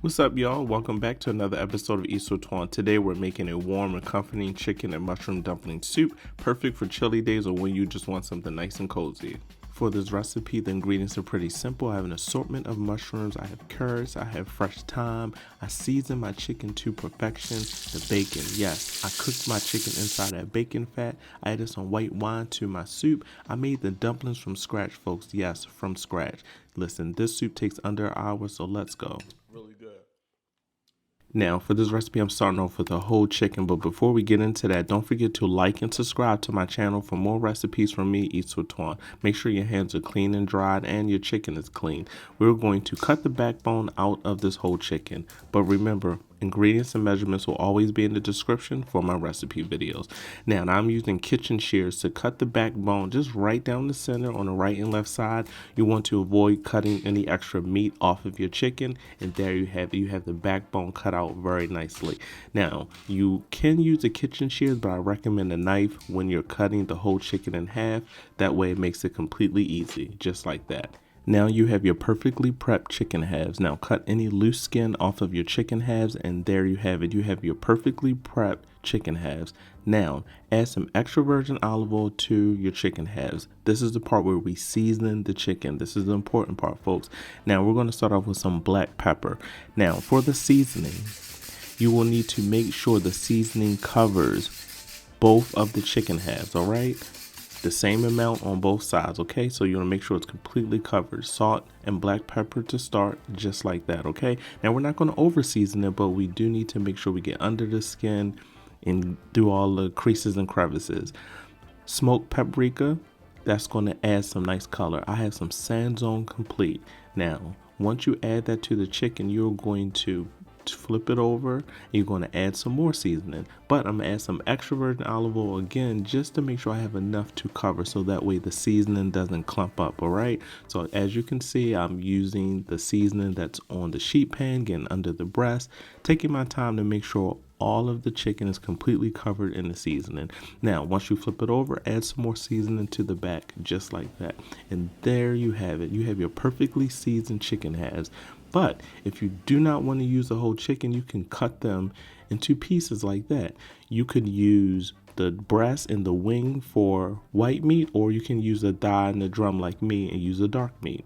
What's up, y'all? Welcome back to another episode of Isotouan. Today we're making a warm and comforting chicken and mushroom dumpling soup, perfect for chilly days or when you just want something nice and cozy. For this recipe, the ingredients are pretty simple. I have an assortment of mushrooms, I have carrots, I have fresh thyme, I season my chicken to perfection. The bacon, yes, I cooked my chicken inside that bacon fat. I added some white wine to my soup. I made the dumplings from scratch, folks, yes, from scratch. Listen, this soup takes under an hour, so let's go. Really good. Now, for this recipe, I'm starting off with a whole chicken, but before we get into that, don't forget to like and subscribe to my channel for more recipes from me, Isotouan. Make sure your hands are clean and dried and your chicken is clean. We're going to cut the backbone out of this whole chicken, but remember, ingredients and measurements will always be in the description for my recipe videos. Now, I'm using kitchen shears to cut the backbone just right down the center on the right and left side. You want to avoid cutting any extra meat off of your chicken, and there you have it. You have the backbone cut out very nicely. Now, you can use a kitchen shears, but I recommend a knife when you're cutting the whole chicken in half. That way it makes it completely easy, just like that. Now you have your perfectly prepped chicken halves. Now cut any loose skin off of your chicken halves, and there you have it. You have your perfectly prepped chicken halves. Now add some extra virgin olive oil to your chicken halves. This is the part where we season the chicken. This is the important part, folks. Now we're going to start off with some black pepper. Now for the seasoning, you will need to make sure the seasoning covers both of the chicken halves, all right? The same amount on both sides, okay? So you want to make sure it's completely covered. Salt and black pepper to start, just like that, okay? Now we're not going to over season it, but we do need to make sure we get under the skin and do all the creases and crevices. Smoked paprika, that's going to add some nice color. I have some Sandstone Complete. Now, once you add that to the chicken, you're going to flip it over and you're going to add some more seasoning, but I'm gonna add some extra virgin olive oil again just to make sure I have enough to cover, so that way the seasoning doesn't clump up. All right, so as you can see, I'm using the seasoning that's on the sheet pan, getting under the breast, taking my time to make sure all of the chicken is completely covered in the seasoning. Now once you flip it over, add some more seasoning to the back, just like that, and there you have it. You have your perfectly seasoned chicken halves. But if you do not want to use the whole chicken, you can cut them into pieces like that. You could use the breast and the wing for white meat, or you can use the thigh and the drum like me and use the dark meat.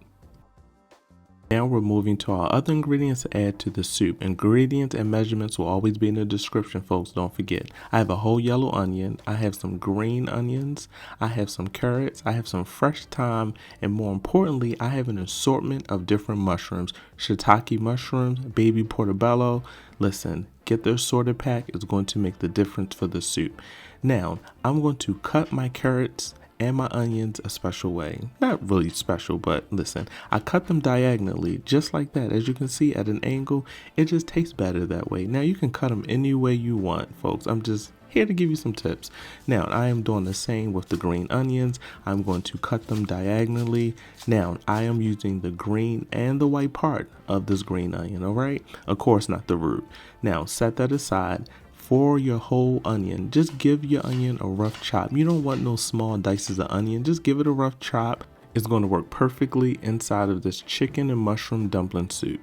Now we're moving to our other ingredients to add to the soup. Ingredients and measurements will always be in the description, folks. Don't forget. I have a whole yellow onion. I have some green onions. I have some carrots. I have some fresh thyme. And more importantly, I have an assortment of different mushrooms. Shiitake mushrooms, baby portobello. Listen, get the assorted pack. It's going to make the difference for the soup. Now, I'm going to cut my carrots and my onions a special way. Not really special, but listen, I cut them diagonally, just like that. As you can see at an angle, it just tastes better that way. Now you can cut them any way you want, folks. I'm just here to give you some tips. Now I am doing the same with the green onions. I'm going to cut them diagonally. Now I am using the green and the white part of this green onion, all right? Of course, not the root. Now set that aside. For your whole onion, just give your onion a rough chop. You don't want no small dices of onion. Just give it a rough chop. It's going to work perfectly inside of this chicken and mushroom dumpling soup.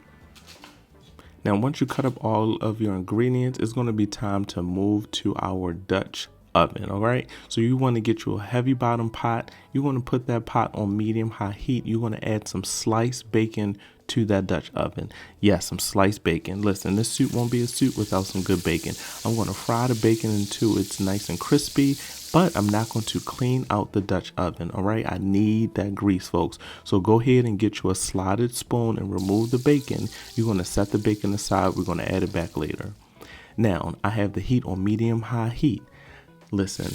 Now, once you cut up all of your ingredients, it's going to be time to move to our Dutch oven. All right, so you want to get you a heavy bottom pot. You want to put that pot on medium high heat. You want to add some sliced bacon to that Dutch oven. Yes, some sliced bacon. Listen, this soup won't be a soup without some good bacon. I'm going to fry the bacon until it's nice and crispy, but I'm not going to clean out the Dutch oven. All right, I need that grease, folks. So go ahead and get you a slotted spoon and remove the bacon. You're going to set the bacon aside. We're going to add it back later. Now I have the heat on medium high heat. Listen,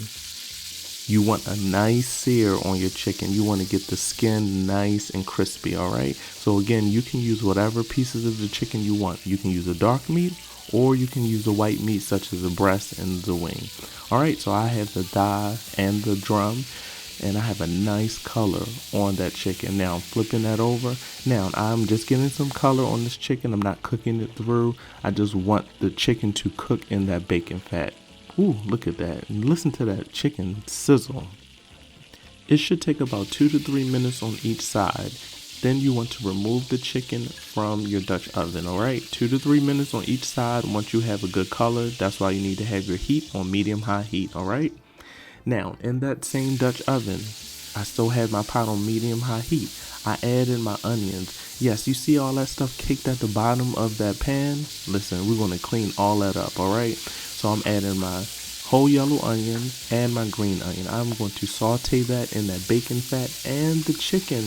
you want a nice sear on your chicken. You want to get the skin nice and crispy, all right? So again, you can use whatever pieces of the chicken you want. You can use the dark meat, or you can use the white meat such as the breast and the wing. All right, so I have the thigh and the drum, and I have a nice color on that chicken. Now I'm flipping that over. Now I'm just getting some color on this chicken. I'm not cooking it through. I just want the chicken to cook in that bacon fat. Ooh, look at that. And listen to that chicken sizzle. It should take about 2 to 3 minutes on each side. Then you want to remove the chicken from your Dutch oven, all right? 2 to 3 minutes on each side. Once you have a good color, that's why you need to have your heat on medium-high heat, all right? Now, in that same Dutch oven, I still had my pot on medium-high heat. I added my onions. Yes, you see all that stuff caked at the bottom of that pan? Listen, we're going to clean all that up, all right? So I'm adding my whole yellow onion and my green onion. I'm going to saute that in that bacon fat and the chicken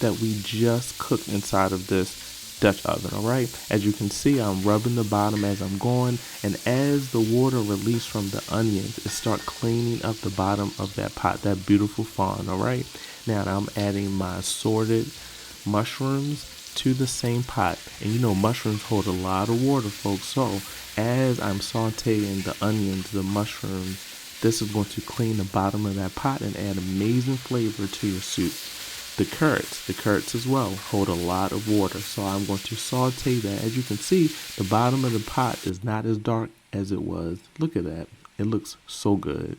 that we just cooked inside of this Dutch oven, all right? As you can see, I'm rubbing the bottom as I'm going, and as the water released from the onions, it start cleaning up the bottom of that pot, that beautiful fond, all right? Now I'm adding my assorted mushrooms to the same pot, and you know mushrooms hold a lot of water, folks, so as I'm sauteing the onions, the mushrooms, this is going to clean the bottom of that pot and add amazing flavor to your soup. The carrots as well hold a lot of water, so I'm going to saute that. As you can see, the bottom of the pot is not as dark as it was. Look at that. It looks so good.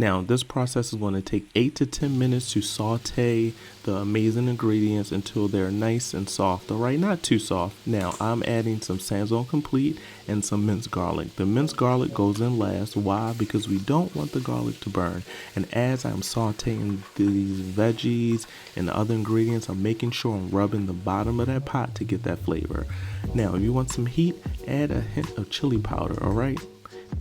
Now, this process is going to take 8 to 10 minutes to saute the amazing ingredients until they're nice and soft. All right, not too soft. Now, I'm adding some Avocado Complete and some minced garlic. The minced garlic goes in last. Why? Because we don't want the garlic to burn. And as I'm sauteing these veggies and the other ingredients, I'm making sure I'm rubbing the bottom of that pot to get that flavor. Now, if you want some heat, add a hint of chili powder, all right?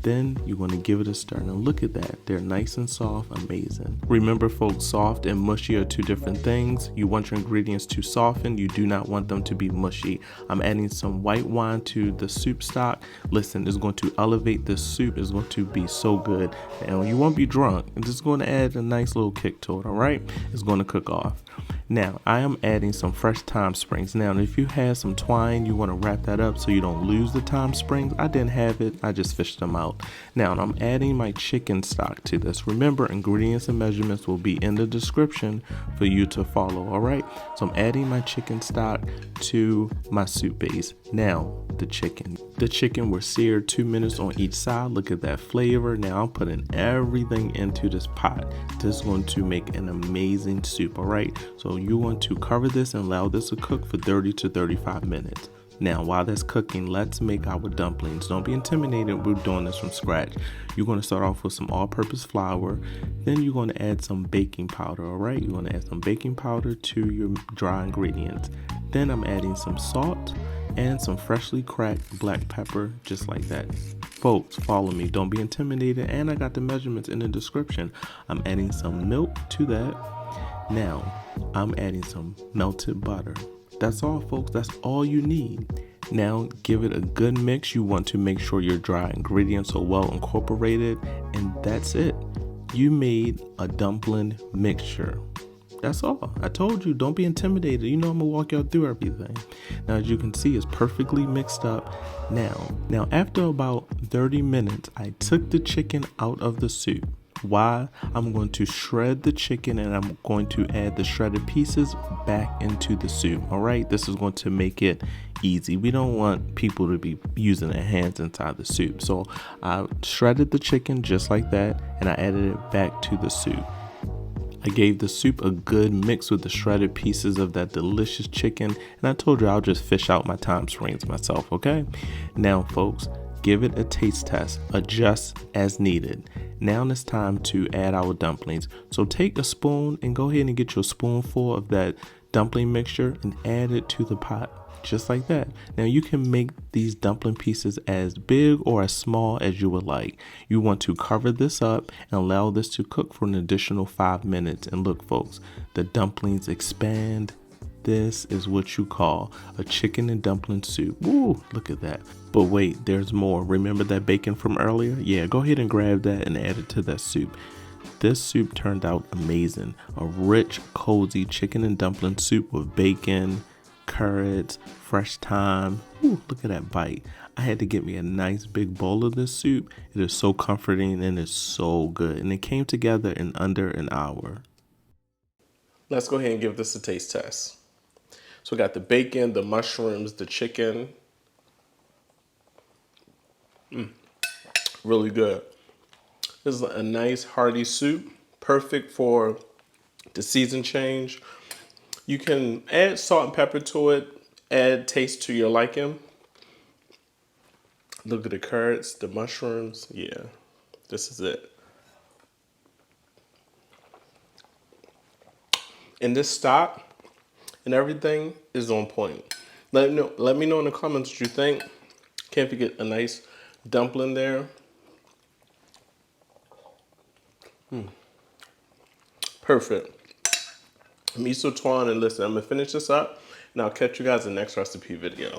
Then you want to give it a stir. Now look at that. They're nice and soft, amazing. Remember folks, soft and mushy are two different things. You want your ingredients to soften. You do not want them to be mushy. I'm adding some white wine to the soup stock. Listen, it's going to elevate this soup. It's going to be so good. And you won't be drunk. It's just going to add a nice little kick to it, all right? It's going to cook off. Now, I am adding some fresh thyme springs. Now, if you have some twine, you want to wrap that up so you don't lose the thyme springs. I didn't have it. I just fished them out. Now, I'm adding my chicken stock to this. Remember, ingredients and measurements will be in the description for you to follow, all right? So I'm adding my chicken stock to my soup base. Now, the chicken. The chicken was seared 2 minutes on each side. Look at that flavor. Now, I'm putting everything into this pot. This is going to make an amazing soup, all right? So you want to cover this and allow this to cook for 30 to 35 minutes. Now, while that's cooking, let's make our dumplings. Don't be intimidated. We're doing this from scratch. You're going to start off with some all-purpose flour. Then you're going to add some baking powder, all right? You're going to add some baking powder to your dry ingredients. Then I'm adding some salt and some freshly cracked black pepper, just like that. Folks, follow me. Don't be intimidated. And I got the measurements in the description. I'm adding some milk to that. Now, I'm adding some melted butter. That's all, folks. That's all you need. Now, give it a good mix. You want to make sure your dry ingredients are well incorporated. And that's it. You made a dumpling mixture. That's all. I told you, don't be intimidated. You know I'm going to walk y'all through everything. Now, as you can see, it's perfectly mixed up. Now, after about 30 minutes, I took the chicken out of the soup. Why? I'm going to shred the chicken and I'm going to add the shredded pieces back into the soup. All right, this is going to make it easy. We don't want people to be using their hands inside the soup. So I shredded the chicken just like that and I added it back to the soup. I gave the soup a good mix with the shredded pieces of that delicious chicken, and I told you I'll just fish out my thyme springs myself, okay? Now, folks, give it a taste test. Adjust as needed. Now it's time to add our dumplings. So take a spoon and go ahead and get your spoonful of that dumpling mixture and add it to the pot. Just like that. Now you can make these dumpling pieces as big or as small as you would like. You want to cover this up and allow this to cook for an additional 5 minutes. And look, folks, the dumplings expand. This is what you call a chicken and dumpling soup. Woo, look at that. But wait, there's more. Remember that bacon from earlier? Yeah, go ahead and grab that and add it to that soup. This soup turned out amazing. A rich, cozy chicken and dumpling soup with bacon, carrots, fresh thyme. Ooh, look at that bite. I had to get me a nice big bowl of this soup. It is so comforting and it's so good. And it came together in under an hour. Let's go ahead and give this a taste test. So we got the bacon, the mushrooms, the chicken. Really good. This is a nice hearty soup. Perfect for the season change. You can add salt and pepper to it, add taste to your liking. Look at the carrots, the mushrooms. Yeah, this is it. And this stock and everything is on point. Let me know in the comments what you think. Can't forget a nice dumpling there. Perfect. Miso Twan, and listen, I'm gonna finish this up and I'll catch you guys in the next recipe video.